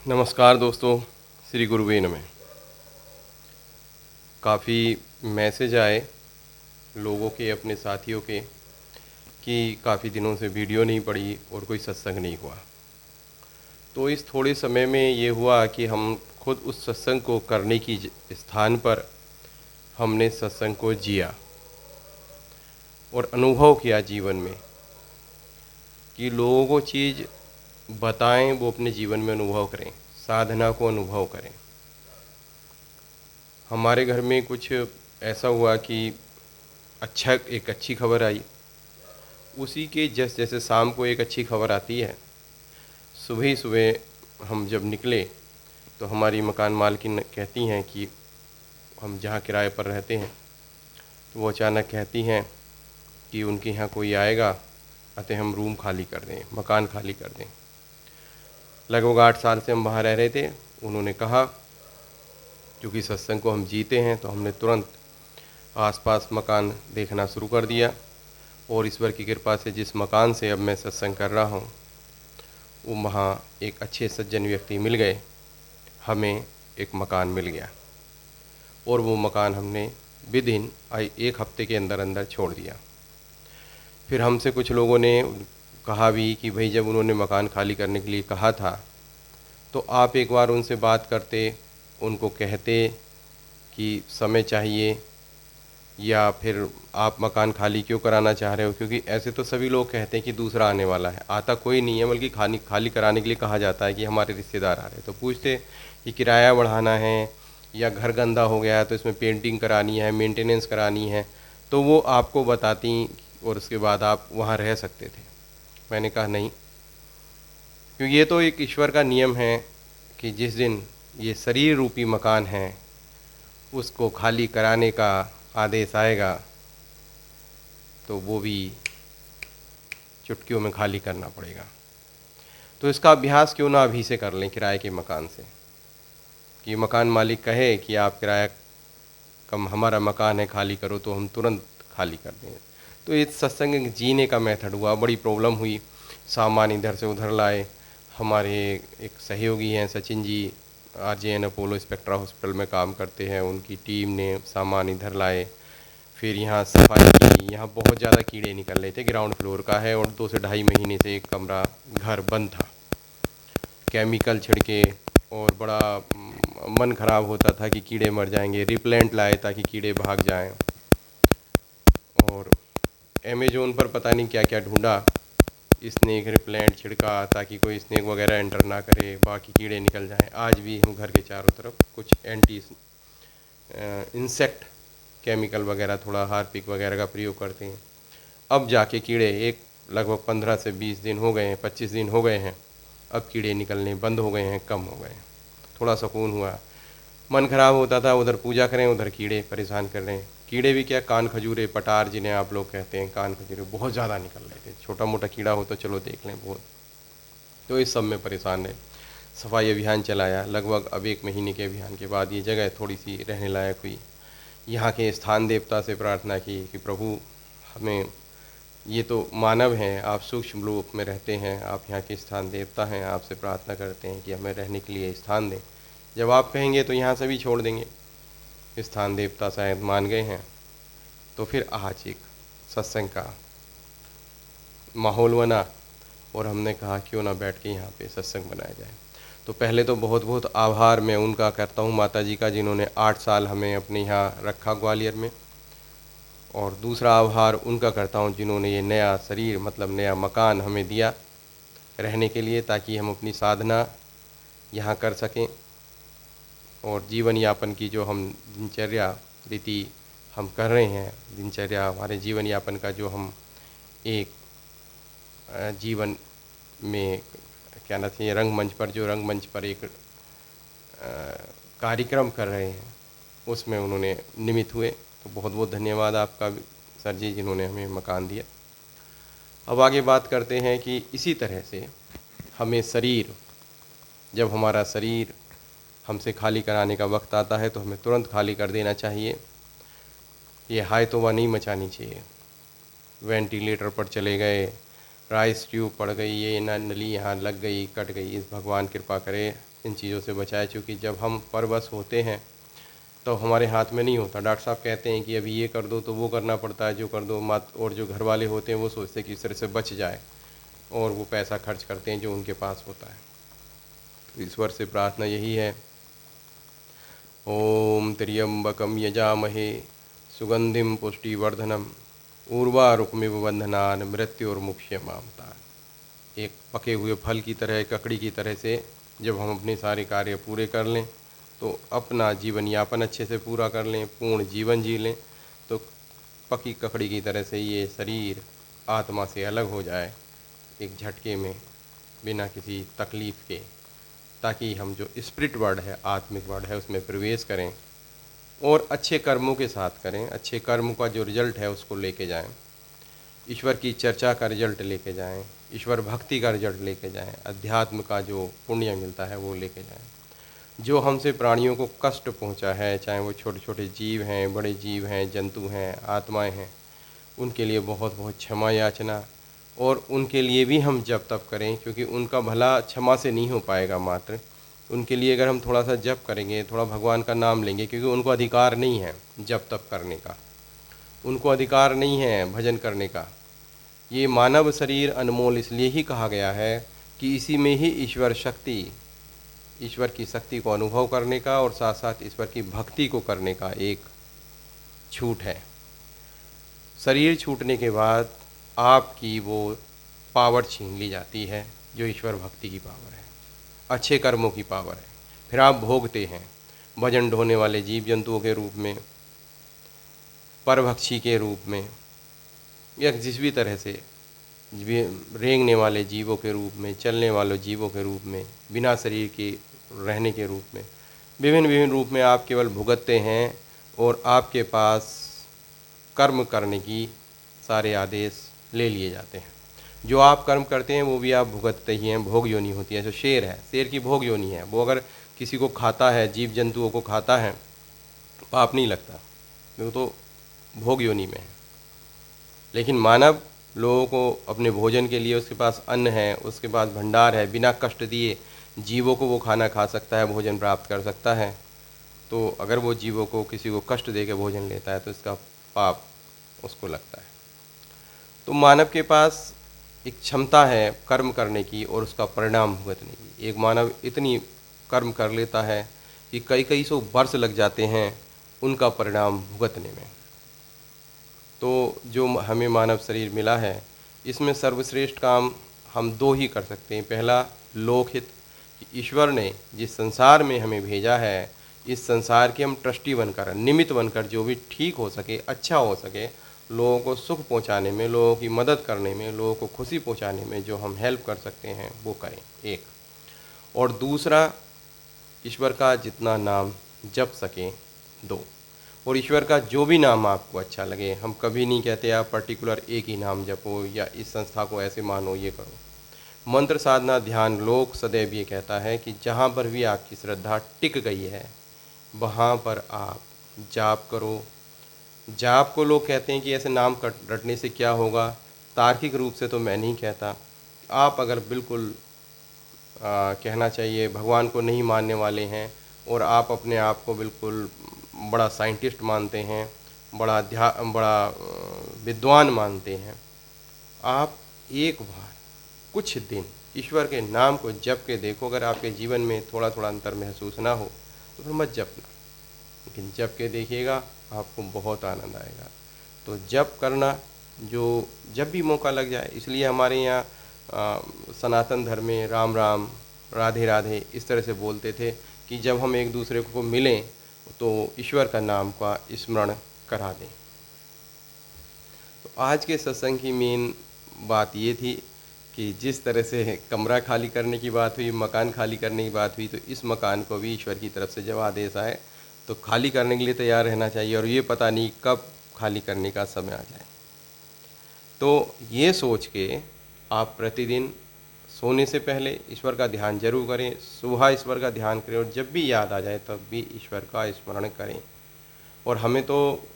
नमस्कार दोस्तों, श्री गुरुवे नमः। काफ़ी मैसेज आए लोगों के, अपने साथियों के, कि काफ़ी दिनों से वीडियो नहीं पड़ी और कोई सत्संग नहीं हुआ। तो इस थोड़े समय में ये हुआ कि हम खुद उस सत्संग को करने की स्थान पर हमने सत्संग को जिया और अनुभव किया जीवन में कि लोगों को चीज़ बताएं, वो अपने जीवन में अनुभव करें, साधना को अनुभव करें। हमारे घर में कुछ ऐसा हुआ कि एक अच्छी खबर आई। उसी के जैसे शाम को एक अच्छी खबर आती है, सुबह ही सुबह हम जब निकले तो हमारी मकान मालकिन कहती हैं कि हम जहाँ किराए पर रहते हैं, तो वो अचानक कहती हैं कि उनके यहाँ कोई आएगा, अतः हम रूम खाली कर दें, मकान खाली कर दें। लगभग 8 साल से हम वहाँ रह रहे थे। उन्होंने कहा, क्योंकि सत्संग को हम जीते हैं, तो हमने तुरंत आसपास मकान देखना शुरू कर दिया और ईश्वर की कृपा से जिस मकान से अब मैं सत्संग कर रहा हूँ, वो वहाँ एक अच्छे सज्जन व्यक्ति मिल गए। हमें एक मकान मिल गया और वो मकान हमने विदिन 1 हफ्ते के अंदर अंदर छोड़ दिया। फिर हमसे कुछ लोगों ने कहा भी कि भाई, जब उन्होंने मकान खाली करने के लिए कहा था तो आप एक बार उनसे बात करते, उनको कहते कि समय चाहिए, या फिर आप मकान खाली क्यों कराना चाह रहे हो। क्योंकि ऐसे तो सभी लोग कहते हैं कि दूसरा आने वाला है, आता कोई नहीं है, बल्कि खाली कराने के लिए कहा जाता है कि हमारे रिश्तेदार आ रहे हैं। तो पूछते कि किराया बढ़ाना है या घर गंदा हो गया है तो इसमें पेंटिंग करानी है, मेंटेनेंस करानी है, तो वो आपको बताती और उसके बाद आप वहाँ रह सकते थे। मैंने कहा नहीं, क्योंकि ये तो एक ईश्वर का नियम है कि जिस दिन ये शरीर रूपी मकान है उसको खाली कराने का आदेश आएगा तो वो भी चुटकियों में खाली करना पड़ेगा। तो इसका अभ्यास क्यों ना अभी से कर लें किराए के मकान से, कि मकान मालिक कहे कि आप किराया कम, हमारा मकान है, खाली करो, तो हम तुरंत खाली कर दें। तो ये सत्संग जीने का मेथड हुआ। बड़ी प्रॉब्लम हुई, सामान इधर से उधर लाए। हमारे एक सहयोगी हैं Sachin ji, RJN Apollo spectra hospital में काम करते हैं, उनकी टीम ने सामान इधर लाए। फिर यहाँ सफाई की। यहाँ बहुत ज़्यादा कीड़े निकल रहे थे। ग्राउंड फ्लोर का है और 2 से ढाई महीने से एक कमरा घर बंद था। केमिकल छिड़के और बड़ा मन ख़राब होता था कि कीड़े मर जाएंगे। रिप्लेंट लाए ताकि कीड़े भाग जाएं, और अमेज़ोन पर पता नहीं क्या क्या ढूंढा, स्नेक रिप्लेंट छिड़का ताकि कोई स्नेक वगैरह एंटर ना करे, बाकी कीड़े निकल जाएं। आज भी हम घर के चारों तरफ कुछ एंटी इंसेक्ट केमिकल वगैरह, थोड़ा हार्पिक वगैरह का प्रयोग करते हैं। अब जाके कीड़े एक लगभग 15 से 20 दिन हो गए हैं, 25 दिन हो गए हैं, अब कीड़े निकलने बंद हो गए हैं, कम हो गए हैं। थोड़ा सुकून हुआ। मन खराब होता था, उधर पूजा करें उधर कीड़े परेशान कर रहे हैं। कीड़े भी क्या, कान खजूरे, पटार जिन्हें आप लोग कहते हैं, कान खजूरे बहुत ज़्यादा निकल रहे थे। छोटा मोटा कीड़ा हो तो चलो देख लें, बहुत। तो इस सब में परेशान रहे। सफाई अभियान चलाया। लगभग अब 1 महीने के अभियान के बाद ये जगह थोड़ी सी रहने लायक हुई। यहाँ के स्थान देवता से प्रार्थना की कि प्रभु, हमें, ये तो मानव हैं, आप सूक्ष्म रूप में रहते हैं, आप यहाँ के स्थान देवता हैं, आपसे प्रार्थना करते हैं कि हमें रहने के लिए स्थान दें। जब आप कहेंगे तो यहाँ से भी छोड़ देंगे। स्थान देवता शायद मान गए हैं। तो फिर आज एक सत्संग का माहौल बना और हमने कहा क्यों ना बैठ के यहाँ पे सत्संग बनाया जाए। तो पहले तो बहुत बहुत आभार मैं उनका करता हूँ, माता जी का, जिन्होंने 8 साल हमें अपने यहाँ रखा ग्वालियर में। और दूसरा आभार उनका करता हूँ जिन्होंने ये नया शरीर, मतलब नया मकान हमें दिया रहने के लिए, ताकि हम अपनी साधना यहाँ कर सकें और जीवन यापन की जो हम दिनचर्या रीति हम कर रहे हैं, दिनचर्या हमारे जीवन यापन का जो हम एक जीवन में क्या ना चाहिए, रंगमंच पर एक कार्यक्रम कर रहे हैं, उसमें उन्होंने निमित्त हुए। तो बहुत बहुत धन्यवाद आपका सर जी, जिन्होंने हमें मकान दिया। अब आगे बात करते हैं कि इसी तरह से हमें शरीर, जब हमारा शरीर हमसे खाली कराने का वक्त आता है तो हमें तुरंत खाली कर देना चाहिए। ये हाय तौबा नहीं मचानी चाहिए। वेंटिलेटर पर चले गए, राइस ट्यूब पड़ गई, ये ना नली यहाँ लग गई, कट गई, इस भगवान कृपा करे इन चीज़ों से बचाए। चूँकि जब हम परवश होते हैं तो हमारे हाथ में नहीं होता। डॉक्टर साहब कहते हैं कि अभी ये कर दो तो वो करना पड़ता है, जो कर दो मत। और जो घर वाले होते हैं वो सोचते हैं कि इस तरह से बच जाए और वो पैसा खर्च करते हैं जो उनके पास होता है। तो ईश्वर से प्रार्थना यही है, ओम त्र्यंबकम यजामहे सुगंधिम पुष्टिवर्धनम उर्वारुकमिव बंधनान मृत्युर्मुक्षयमामतान। एक पके हुए फल की तरह, ककड़ी की तरह से जब हम अपने सारे कार्य पूरे कर लें तो अपना जीवन यापन अच्छे से पूरा कर लें, पूर्ण जीवन जी लें, तो पकी ककड़ी की तरह से ये शरीर आत्मा से अलग हो जाए एक झटके में, बिना किसी तकलीफ़ के, ताकि हम जो स्पिरिट वर्ल्ड है, आत्मिक वर्ल्ड है, उसमें प्रवेश करें और अच्छे कर्मों के साथ करें। अच्छे कर्म का जो रिजल्ट है उसको लेके जाएं, ईश्वर की चर्चा का रिजल्ट लेके जाएं, ईश्वर भक्ति का रिजल्ट लेके जाएं, अध्यात्म का जो पुण्य मिलता है वो लेके जाएं। जो हमसे प्राणियों को कष्ट पहुंचा है, चाहे वो छोटे छोटे जीव हैं, बड़े जीव हैं, जंतु हैं, आत्माएं हैं, उनके लिए बहुत बहुत क्षमा याचना। और उनके लिए भी हम जप तप करें, क्योंकि उनका भला क्षमा से नहीं हो पाएगा मात्र। उनके लिए अगर हम थोड़ा सा जप करेंगे, थोड़ा भगवान का नाम लेंगे, क्योंकि उनको अधिकार नहीं है जप तप करने का, उनको अधिकार नहीं है भजन करने का। ये मानव शरीर अनमोल इसलिए ही कहा गया है कि इसी में ही ईश्वर की शक्ति को अनुभव करने का और साथ साथ ईश्वर की भक्ति को करने का एक छूट है। शरीर छूटने के बाद आपकी वो पावर छीन ली जाती है जो ईश्वर भक्ति की पावर है, अच्छे कर्मों की पावर है। फिर आप भोगते हैं भजन ढोने वाले जीव जंतुओं के रूप में, परभक्षी के रूप में, या जिस भी तरह से रेंगने वाले जीवों के रूप में, चलने वाले जीवों के रूप में, बिना शरीर के रहने के रूप में, विभिन्न विभिन्न रूप में आप केवल भुगतते हैं। और आपके पास कर्म करने की सारे आदेश ले लिए जाते हैं। जो आप कर्म करते हैं वो भी आप भुगतते ही हैं, भोग योनि होती है। जो शेर है, शेर की भोग योनि है, वो अगर किसी को खाता है, जीव जंतुओं को खाता है, पाप नहीं लगता, वो तो भोग योनि में है। लेकिन मानव लोगों को अपने भोजन के लिए, उसके पास अन्न है, उसके पास भंडार है, बिना कष्ट दिए जीवों को वो खाना खा सकता है, भोजन प्राप्त कर सकता है। तो अगर वो जीवों को किसी को कष्ट दे के भोजन लेता है तो इसका पाप उसको लगता है। तो मानव के पास एक क्षमता है कर्म करने की और उसका परिणाम भुगतने की। एक मानव इतनी कर्म कर लेता है कि कई कई सौ वर्ष लग जाते हैं उनका परिणाम भुगतने में। तो जो हमें मानव शरीर मिला है, इसमें सर्वश्रेष्ठ काम हम दो ही कर सकते हैं। पहला लोकहित, कि ईश्वर ने जिस संसार में हमें भेजा है, इस संसार के हम ट्रस्टी बनकर, निमित्त बनकर, जो भी ठीक हो सके, अच्छा हो सके, लोगों को सुख पहुंचाने में, लोगों की मदद करने में, लोगों को खुशी पहुंचाने में जो हम हेल्प कर सकते हैं वो करें, एक। और दूसरा, ईश्वर का जितना नाम जप सकें, दो। और ईश्वर का जो भी नाम आपको अच्छा लगे, हम कभी नहीं कहते आप पर्टिकुलर एक ही नाम जपो या इस संस्था को ऐसे मानो, ये करो। मंत्र साधना ध्यान लोक सदैव ये कहता है कि जहाँ पर भी आपकी श्रद्धा टिक गई है वहाँ पर आप जाप करो। जाप को लोग कहते हैं कि ऐसे नाम रटने से क्या होगा, तार्किक रूप से तो मैं नहीं कहता। आप अगर बिल्कुल कहना चाहिए भगवान को नहीं मानने वाले हैं और आप अपने आप को बिल्कुल बड़ा साइंटिस्ट मानते हैं, बड़ा विद्वान मानते हैं, आप एक बार कुछ दिन ईश्वर के नाम को जप के देखो। अगर आपके जीवन में थोड़ा थोड़ा अंतर महसूस ना हो तो फिर मत जपना, लेकिन जप के देखिएगा आपको बहुत आनंद आएगा। तो जप करना जो जब भी मौका लग जाए, इसलिए हमारे यहाँ सनातन धर्म में राम राम राधे राधे इस तरह से बोलते थे कि जब हम एक दूसरे को मिलें तो ईश्वर का नाम का स्मरण करा दें। तो आज के सत्संग की मेन बात ये थी कि जिस तरह से कमरा खाली करने की बात हुई, मकान खाली करने की बात हुई, तो इस मकान को भी ईश्वर की तरफ से जब आदेश आए तो खाली करने के लिए तैयार रहना चाहिए। और ये पता नहीं कब खाली करने का समय आ जाए। तो ये सोच के आप प्रतिदिन सोने से पहले ईश्वर का ध्यान जरूर करें, सुबह ईश्वर का ध्यान करें, और जब भी याद आ जाए तब भी ईश्वर का स्मरण करें। और हमें तो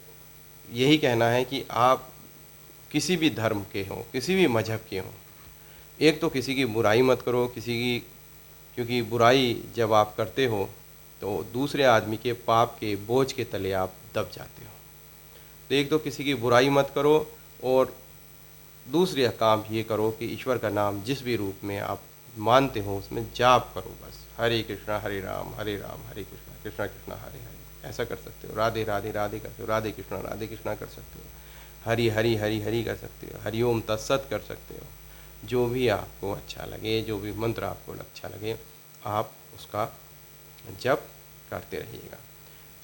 यही कहना है कि आप किसी भी धर्म के हों, किसी भी मजहब के हों, एक तो किसी की बुराई मत करो, क्योंकि बुराई जब आप करते हो तो दूसरे आदमी के पाप के बोझ के तले आप दब जाते हो। तो एक तो किसी की बुराई मत करो, और दूसरा काम ये करो कि ईश्वर का नाम जिस भी रूप में आप मानते हो उसमें जाप करो बस। हरे कृष्णा हरे राम हरे कृष्णा कृष्णा कृष्णा हरे हरे, ऐसा कर सकते हो। राधे राधे राधे करते हो, राधे कृष्णा कर सकते हो। हरि हरि हरि हरि कर सकते हो, हरिओम तत्सत कर सकते हो। जो भी आपको अच्छा लगे, जो भी मंत्र आपको अच्छा लगे, आप उसका जप करते रहिएगा।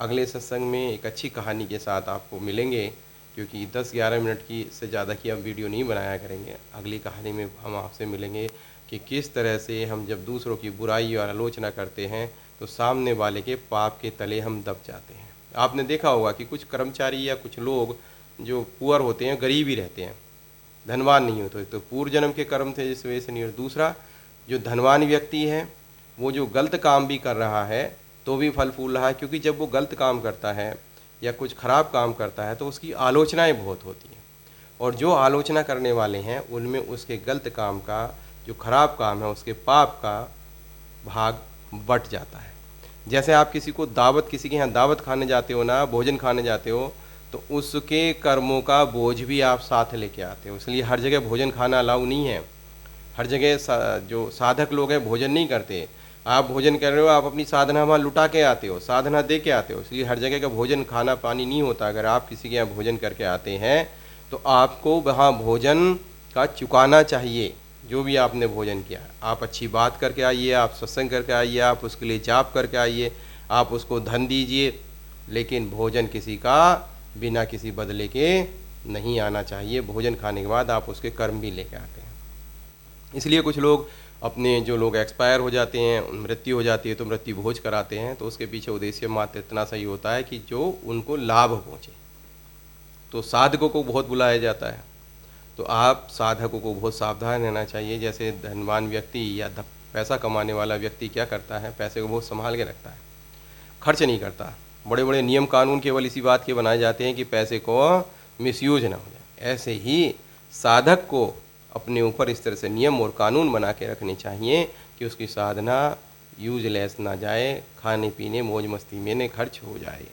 अगले सत्संग में एक अच्छी कहानी के साथ आपको मिलेंगे, क्योंकि 10-11 मिनट की से ज़्यादा की अब वीडियो नहीं बनाया करेंगे। अगली कहानी में हम आपसे मिलेंगे कि किस तरह से हम जब दूसरों की बुराई और आलोचना करते हैं तो सामने वाले के पाप के तले हम दब जाते हैं। आपने देखा होगा कि कुछ कर्मचारी या कुछ लोग जो पुअर होते हैं, गरीब ही रहते हैं, धनवान नहीं होते, तो पूर्व जन्म के कर्म थे जिस वजह से नहीं। और दूसरा, जो धनवान व्यक्ति है वो जो गलत काम भी कर रहा है तो भी फल फूल रहा है, क्योंकि जब वो गलत काम करता है या कुछ खराब काम करता है तो उसकी आलोचनाएं बहुत होती हैं, और जो आलोचना करने वाले हैं उनमें उसके गलत काम का, जो खराब काम है उसके पाप का भाग बट जाता है। जैसे आप किसी के यहाँ दावत खाने जाते हो ना, भोजन खाने जाते हो, तो उसके कर्मों का बोझ भी आप साथ लेके आते हो। इसलिए हर जगह भोजन खाना अलाउ नहीं है। हर जगह जो साधक लोग हैं भोजन नहीं करते। आप भोजन कर रहे हो, आप अपनी साधना वहाँ लुटा के आते हो, साधना दे के आते हो। इसलिए हर जगह का भोजन खाना पानी नहीं होता। अगर आप किसी के यहाँ भोजन करके आते हैं तो आपको वहाँ भोजन का चुकाना चाहिए, जो भी आपने भोजन किया। आप अच्छी बात करके आइए, आप सत्संग करके आइए, आप उसके लिए जाप करके आइए, आप उसको धन दीजिए, लेकिन भोजन किसी का बिना किसी बदले के नहीं आना चाहिए। भोजन खाने के बाद आप उसके कर्म भी लेके आते हैं। इसलिए कुछ लोग अपने, जो लोग एक्सपायर हो जाते हैं, मृत्यु हो जाती है तो मृत्यु भोज कराते हैं, तो उसके पीछे उद्देश्य मात्र इतना सही होता है कि जो उनको लाभ पहुँचे। तो साधकों को बहुत बुलाया जाता है, तो आप साधकों को बहुत सावधान रहना चाहिए। जैसे धनवान व्यक्ति या पैसा कमाने वाला व्यक्ति क्या करता है, पैसे को बहुत संभाल के रखता है, खर्च नहीं करता। बड़े बड़े नियम कानून केवल इसी बात के बनाए जाते हैं कि पैसे को मिसयूज ना हो जाए। ऐसे ही साधक को अपने ऊपर इस तरह से नियम और कानून बना के रखने चाहिए कि उसकी साधना यूजलेस ना जाए, खाने पीने मौज मस्ती में न खर्च हो जाए।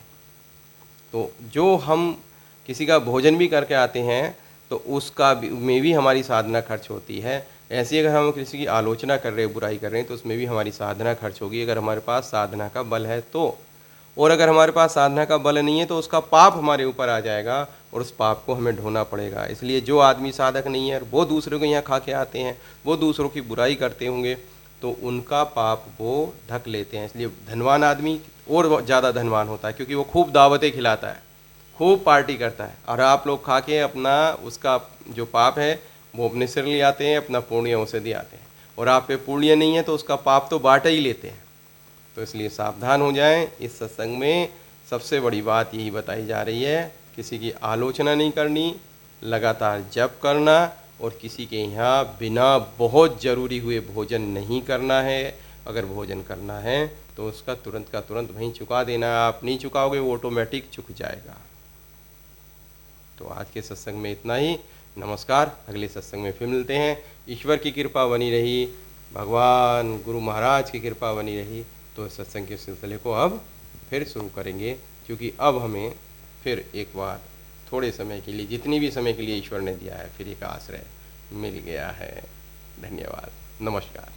तो जो हम किसी का भोजन भी करके आते हैं तो उसका में भी हमारी साधना खर्च होती है। ऐसे अगर हम किसी की आलोचना कर रहे हैं, बुराई कर रहे हैं, तो उसमें भी हमारी साधना खर्च होगी, अगर हमारे पास साधना का बल है तो। और अगर हमारे पास साधना का बल नहीं है तो उसका पाप हमारे ऊपर आ जाएगा और उस पाप को हमें ढोना पड़ेगा। इसलिए जो आदमी साधक नहीं है, वो दूसरों के यहाँ खा के आते हैं, वो दूसरों की बुराई करते होंगे, तो उनका पाप वो ढक लेते हैं। इसलिए धनवान आदमी और ज़्यादा धनवान होता है, क्योंकि वो खूब दावतें खिलाता है, खूब पार्टी करता है, और आप लोग खा के अपना उसका जो पाप है वो अपने सिर ले आते हैं, अपना पुण्य उसे दे आते हैं। और आप पे पुण्य नहीं है तो उसका पाप तो बांट ही लेते हैं। तो इसलिए सावधान हो जाएं। इस सत्संग में सबसे बड़ी बात यही बताई जा रही है, किसी की आलोचना नहीं करनी, लगातार जप करना, और किसी के यहाँ बिना बहुत ज़रूरी हुए भोजन नहीं करना है। अगर भोजन करना है तो उसका तुरंत का तुरंत वहीं चुका देना। आप नहीं चुकाओगे वो ऑटोमेटिक चुक जाएगा। तो आज के सत्संग में इतना ही। नमस्कार। अगले सत्संग में फिर मिलते हैं। ईश्वर की कृपा बनी रही, भगवान गुरु महाराज की कृपा बनी रही, तो सत्संग के सिलसिले को अब फिर शुरू करेंगे, क्योंकि अब हमें फिर एक बार थोड़े समय के लिए, जितनी भी समय के लिए ईश्वर ने दिया है, फिर एक आश्रय मिल गया है। धन्यवाद। नमस्कार।